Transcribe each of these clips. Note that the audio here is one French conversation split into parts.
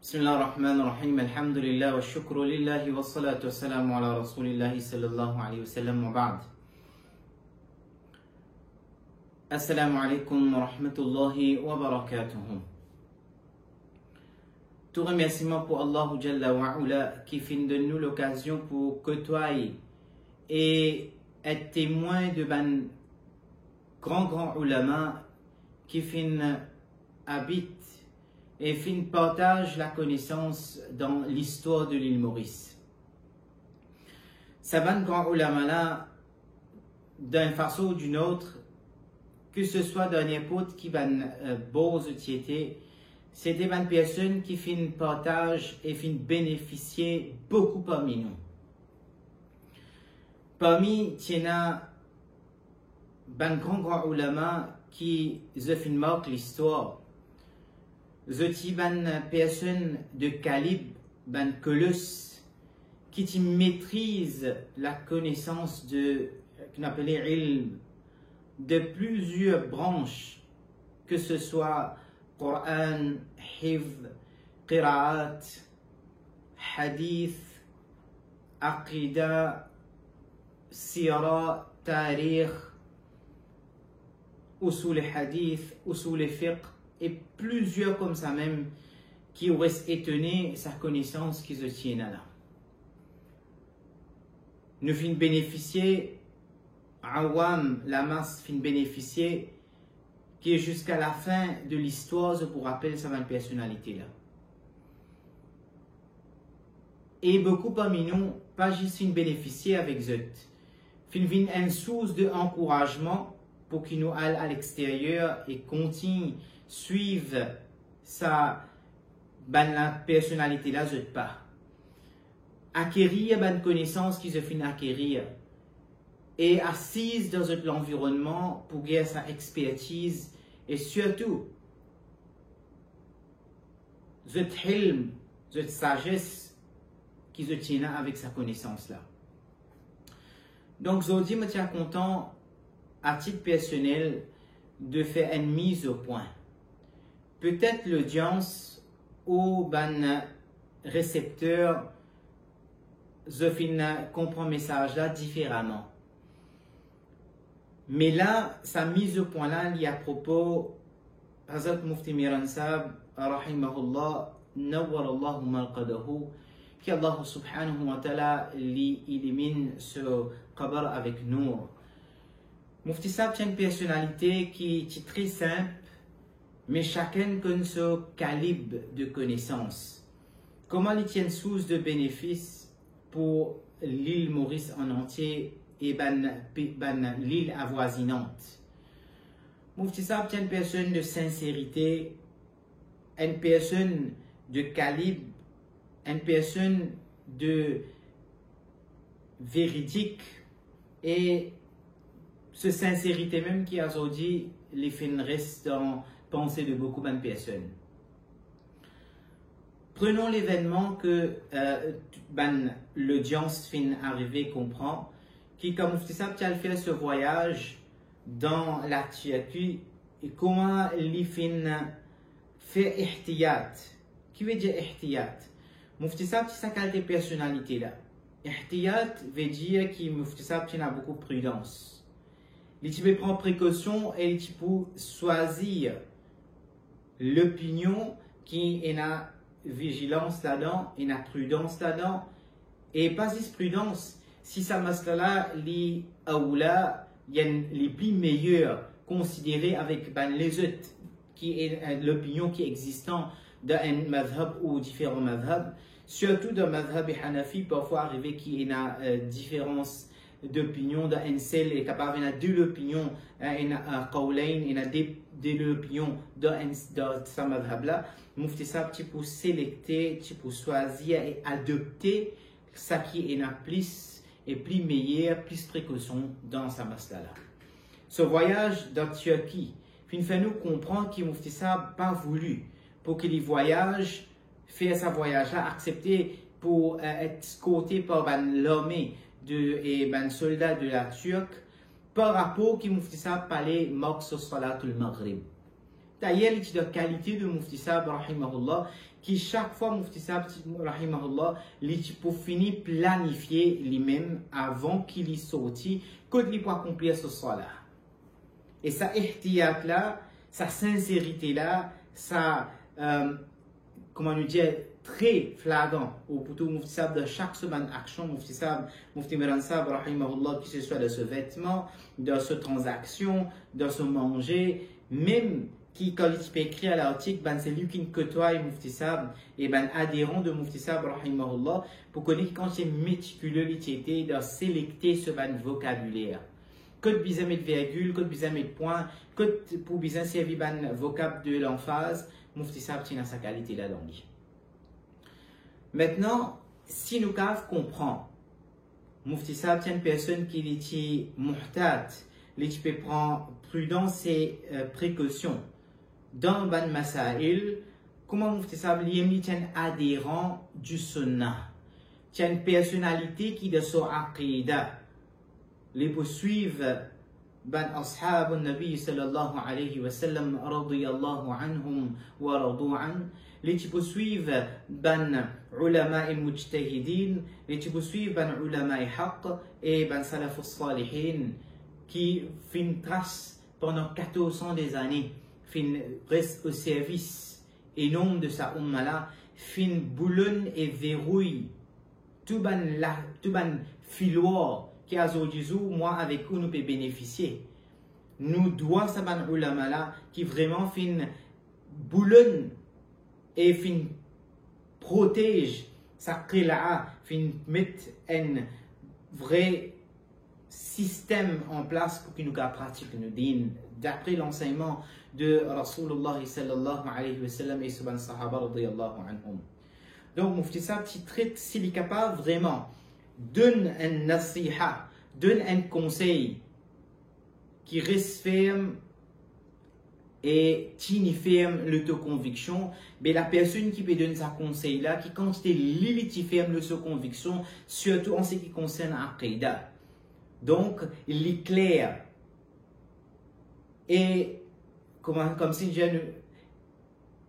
بسم الله الرحمن الرحيم الحمد لله والشكر لله والصلاة والسلام على رسول الله صلى الله عليه وسلم وبعد. Assalamu alaikum wa rahmatullahi wa barakatuh. Tout remerciement pour Allah Jalla wa Ula qui fait de nous l'occasion pour côtoyer et être témoin de ban grand ulama qui fin habite et fin partage la connaissance dans l'histoire de l'île Maurice. Ça ban grand ulama là d'une façon ou d'une autre, que ce soit dans n'importe qui ban beaux sociétés, c'est des personnes qui fin partage et fin bénéficier beaucoup parmi nous. Parmi tiena ban grand ulama qui fin marque l'histoire. Zoti ban personne de calibre, ban colosse, qui maîtrise la connaissance de qu'on appelle ilm, de plusieurs branches, que ce soit Coran, Hifz, Qira'at, Hadith, Aqida, Sira, Tarikh, Usul Hadith, Usul Fiqh, et plusieurs comme ça même qui auraient étonné sa connaissance qui se tient là. Nous fin bénéficier, Awam, la masse fin bénéficier, qui est jusqu'à la fin de l'histoire, je vous rappelle sa personnalité là. Et beaucoup parmi nous, pas juste fin bénéficier avec Zot, fin une source de encouragement pour qu'il nous aille à l'extérieur et continue suivre sa la personnalité là, Zot pas. Acquérir une connaissance qui se fin acquérir et assise dans l'environnement pour gagner sa expertise et surtout cette hilm, cette sagesse qui se tient avec sa connaissance là. Donc je me tiens content à titre personnel de faire une mise au point. Peut-être l'audience ou ban récepteur je comprend le message là différemment. Mais là, sa mise au point là, il y a à propos, Hazrat Mufti Miran Sahab, rahimahullah, nawwarallahu malqadahu, qui Allah subhanahu wa ta'ala lui illumine ce qabr avec nous. Mufti Sahab tient une personnalité qui est très simple, mais chacun connaît ce calibre de connaissances. Comment il tient source de bénéfices pour l'île Maurice en entier et l'île avoisinante. Mufti Sahab est une personne de sincérité, une personne de calibre, une personne de véridique et ce sincérité même qui a aujourd'hui les fins restent dans pensée de beaucoup de personnes. Prenons l'événement que l'audience fin arrivée comprend, qui comme Mufti Sahab a fait ce voyage dans la Turquie et comment il fait ihtiyat. Qui veut dire ihtiyat? Mufti Sahab c'est sa qualité personnalité là. Ihtiyat veut dire que Mufti Sahab a beaucoup de prudence. Il peut prendre précaution et il peut choisir l'opinion qui est la vigilance là-dedans, et la prudence là-dedans, et pas juste prudence, si ça masla les aoula, les plus meilleurs considérés avec les autres, qui est l'opinion qui est existante dans un madhab ou différents madhabs, surtout dans le madhab hanafi, parfois arrivé qu'il y a une différence d'opinion dans un seul est capable de deux opinions, une qawlain, une deux opinions dans ce madhab là. Mufti Sahab tu peux sélecter, tu peux choisir et adopter ce qui est plus et plus meilleur, plus précaution dans sa masla là. Ce voyage dans Turquie fait nous comprendre que Mufti Sahab pas voulu pour qu'il voyage, faire sa voyage là, accepter pour être scoté par l'armée et soldat de la Turque par rapport qui Mufti Sahab parlait Maqsa Salatul Maghrib. D'ailleurs, il y a des qualités de Mufti Sab, rahimahullah, qui chaque fois Mufti Sab, rahimahullah, il peut finir planifier lui-même avant qu'il y sorti, qu'il puisse accomplir ce soir-là. Et sa ihtiyat là, sa sincérité là, sa, comment nous dire, très flagrant, ou plutôt Mufti Sab de chaque semaine action, Mufti Sab, Mufti Miran Sab, rahimahullah, que ce soit de ce vêtement, de ce transaction, de ce manger, même qui, quand il peut écrire à l'article, ben, c'est lui qui côtoie Mufti Sab, et ben, adhérent de Mufti Sab, rahimahullah, pour connaître quand c'est méticuleux, l'utilité de sélecter ce ben, vocabulaire. Code bizarre mettre virgule, code bizarre mettre point, code pour bizarre servir ben vocable de l'emphase, Mufti Sab tient sa qualité là-dedans. Maintenant, si nous comprend, Mufti Sab tient une personne qui est muhtat, qui peut prendre prudence et précaution dans ban masail, comment Mufti Sab tient adhérent du sunnah, tient une personnalité qui de son aqidah. Les poursuivent ban ashab al-nabi sallallahu alayhi wa sallam radiyallahu anhum wa radu an, les poursuivent ban ulama al-mujtahidin, les poursuivent ban ulama al-haq et ban salaf al-salihin qui fin trace pendant 1400 des années, fin reste au service et nom de sa umma là, fin boulonne et verrouille tout ban filoir qui a aujourd'hui, moi avec où nous pouvons bénéficier. Nous doit saban ulama là qui vraiment fin boulonne et fin protège sa qila, fin mettre un vrai système en place pour que nous pratiquions nos dînes d'après l'enseignement de Rasulullah sallallahu alayhi wa sallam et subhan sahaba radiyallahu anhum. Donc Mufti Sab qui traite s'il est capable vraiment donne un nasiha, donne un conseil qui reste ferme et tient ferme l'autoconviction, mais la personne qui peut donner sa conseil là, qui quand il ferme l'autoconviction, surtout en ce qui concerne Aqidah. Donc, il est clair et comme si j'ai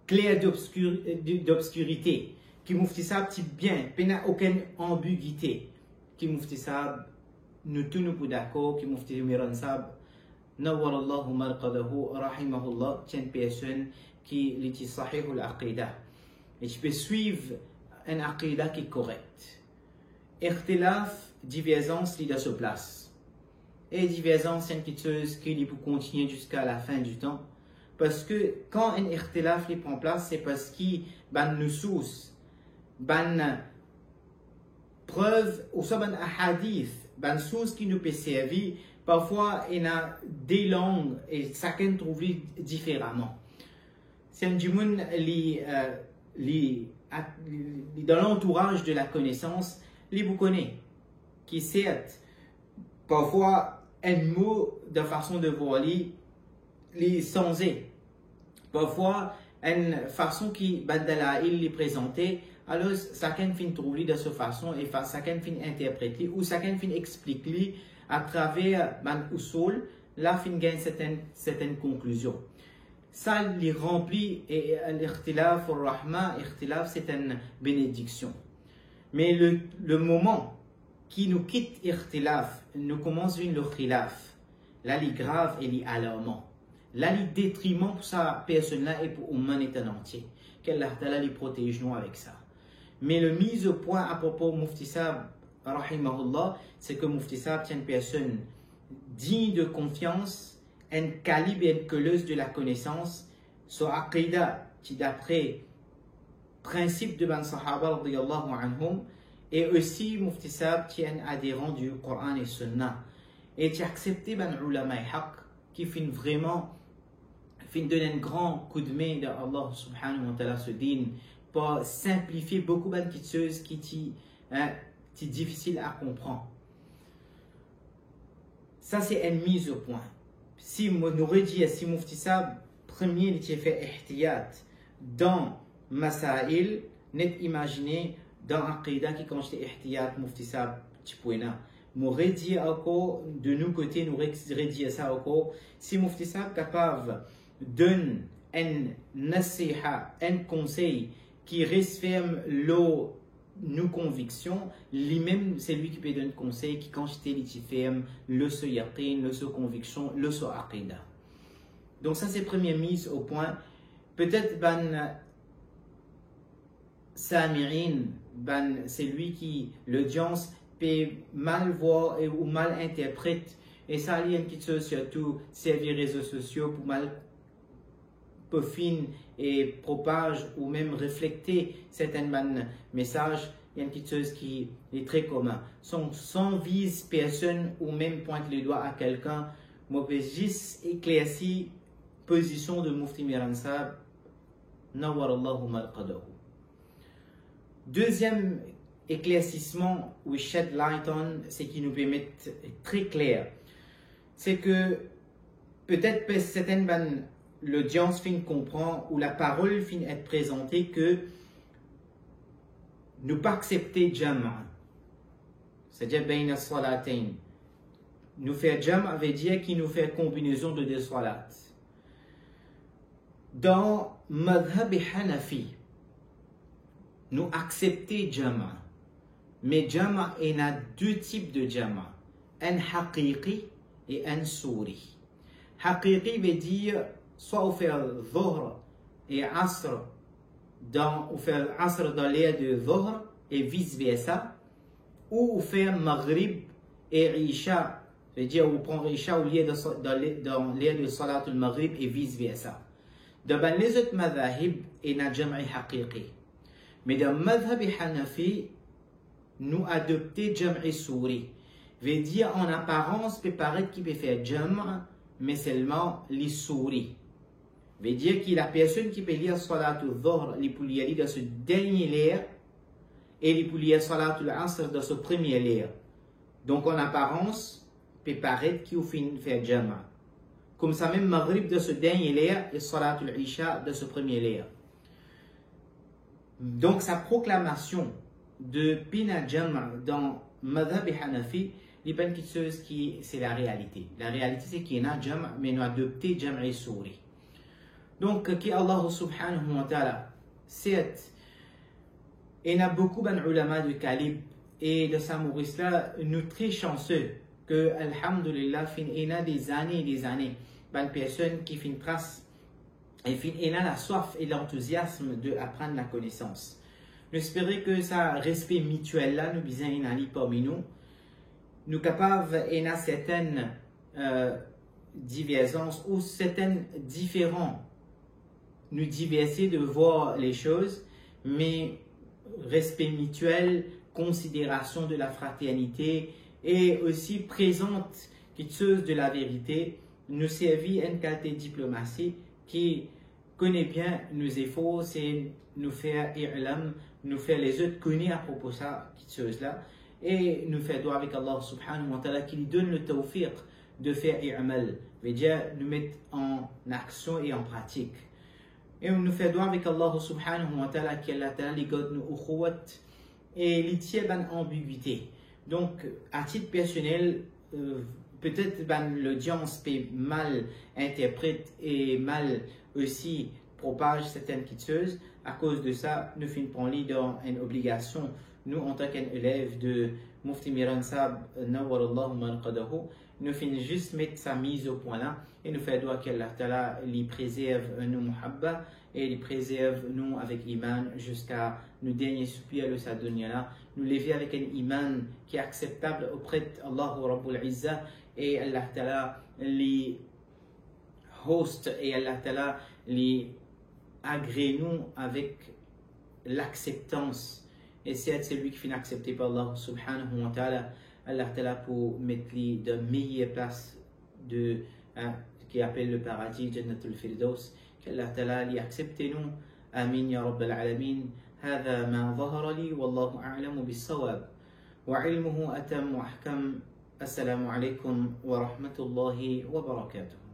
clair d'obscurité, qui Mufti Sab bien, il n'y a aucune ambiguïté. Qui Mufti Sab, nous tous nous d'accord, qui Mufti Miran Sab, Nawwarallahu marqadahu, rahimahullah, c'est une personne qui est sahih al-aqidah. Et tu peux suivre un aqidah qui est correct. Ikhtilaf, divergence, il a sa place. Et divergence, c'est une petite chose qui peut continuer jusqu'à la fin du temps. Parce que quand un ikhtilaf prend place, c'est parce qu'il ban nusus, ban preuve ou soit ban hadith, ban source qui nous peut servir. Parfois, il y a des langues et chacun trouve différemment. C'est du monde dans l'entourage de la connaissance, les vous connaissez, qui certes, parfois, un mot de façon de voir les sensé. Parfois, une façon qui badala il les présenter, alors chacun fin trouver de cette façon et chacun fin interpréter ou chacun fin expliquer à travers ban usul, là fin gagne certaines conclusions. Ça les remplit et l'ikhtilaf ar-rahma, ikhtilaf c'est une bénédiction. Mais le moment qui nous quitte ikhtilaf, nous commence le khilaf. Là, il est grave et il est alarmant. Là, il est détriment pour sa personne-là et pour l'humanité entière. Qu'Allah Ta'ala les protège nous avec ça. Mais le mise au point à propos de Mufti Sab, rahimahullah, c'est que Mufti Sab tient une personne digne de confiance, un calibre et une colleuse de la connaissance, sur aqidah, qui d'après principe de Ban Sahaba radiyallahu anhum, et aussi Mufti Sab qui est un adhérent du Coran et Sunnah, et qui a accepté Ban Ulama Haq, qui finit vraiment donner un grand coup de main de Allah subhanahu wa ta'ala ce din, pour simplifier beaucoup de choses qui sont difficiles à comprendre. Ça, c'est une mise au point. Si nous redisons, si Mufti Sab, premier, il a fait ihtiyat dans Masail, net imaginé dans Aqidah qui quand j'étais ihtiyat, Mufti Sab, tu pouvais là. Nous redisons encore, de nos côtés, nous redisons ça encore. Si Mufti Sab capable de donner un nasiha, un conseil qui reste ferme nos convictions, lui-même c'est lui qui peut donner conseil qui quand j'étais ferme, le se yaqin, le se conviction, le se aqida. Donc ça c'est première mise au point. Peut-être Sami'in, c'est lui qui l'audience peut mal voir ou mal interprète. Et ça, il y a une chose surtout servir les réseaux sociaux pour mal peaufiner et propage ou même refléter certains messages. Il y a une petite chose qui est très commun. Sans vise personne ou même pointe le doigt à quelqu'un, moi je peux juste éclaircir position de Mufti Miran Sahib. Nawarallahu malqadahu. Deuxième éclaircissement ou shed light on, c'est qui nous permet très clair. C'est que peut-être certaines l'audience fin comprend ou la parole fin être présentée que nous pas accepter jama, c'est-à-dire bayna salatayn. Nous faire jama veut dire qu'il nous fait combinaison de deux salats. Dans madhhab hanafi, nous accepter jama, mais jama il y a deux types de jama, un haqiqi et un souri. Haqiqi veut dire soit on fait dhuhr et asr dans l'ère de dhuhr et vice versa, ou on fait maghrib et isha, veut dire on prend isha dans l'ère de salat al maghrib et vice versa. Dans les autres madhahib il y a jam'i haqiqi, mais dans madhhab hanafi nous adopter jam'i souri. Veut dire en apparence peut paraître qu'il peut faire jam', mais seulement les souris. Veut dire qu'il y a personne qui peut lire salatul dhuhr, les peut lire dans ce dernier l'air, et les peut lire salatul asr dans ce premier l'air. Donc en apparence, peut paraître qu'il fait faire jam'. Comme ça même maghrib dans ce dernier l'air et salatul isha dans ce premier l'air. Donc sa proclamation de pina jam' dans madhhab hanafi, il y a une petite chose qui c'est la réalité. La réalité c'est qu'il y a jam', mais nous adopté jam' et souri. Donc qui Allah subhanahu wa ta'ala, certes, il y a beaucoup d'ulama de calibre et de sa Maurice là, nous très chanceux que alhamdulillah il y a des années et des années, une personne qui fait une trace et il a la soif et l'enthousiasme d'apprendre la connaissance. Nous espérons que ça respect mutuel là, nous bisons une ali parmi nous. Nous capables et a certaines divergences ou certaines différents nous diverser de voir les choses, mais respect mutuel, considération de la fraternité et aussi présente quelque chose de la vérité nous servit une qualité de diplomatie qui connaît bien nos efforts, c'est nous faire i'lam, nous faire les autres connaître à propos de ça, cette chose là. Et nous faire droit avec Allah subhanahu wa ta'ala qui lui donne le tawfiq de faire i'amal, veut dire nous mettre en action et en pratique. Et nous fait droit avec Allah subhanahu wa ta'ala qui Allah ta'ala les garde nous ukhuwat et les tiers ban ambiguïté. Donc à titre personnel, peut-être l'audience peut mal interprète et mal aussi propage certaines choses. À cause de ça, nous finissons dans une obligation. Nous, en tant qu'élèves de Mufti Miran Sahib, nous finissons juste mettre sa mise au point là et nous faisons doigt qu'Allah Ta'ala les préserve nous muhabba et les préserve nous avec iman jusqu'à nos derniers soupirs de sa dunya là. Nous lever avec un iman qui est acceptable auprès d'Allah Rabbul Izzah et Allah Ta'ala les host et Allah Ta'ala les agrée nous avec l'acceptance. Et c'est celui qui finit accepté par Allah subhanahu wa ta'ala, Allah ta'ala pour mettre lui de meilleure place de qui appelle le paradis, Jannatul Firdaus, qu'Allah ta'ala lui accepte nous. Amin ya Rabbal Alamin. هذا ما ظهر لي والله أعلم بالصواب وعلمه أتم وأحكم. السلام عليكم ورحمة الله وبركاته.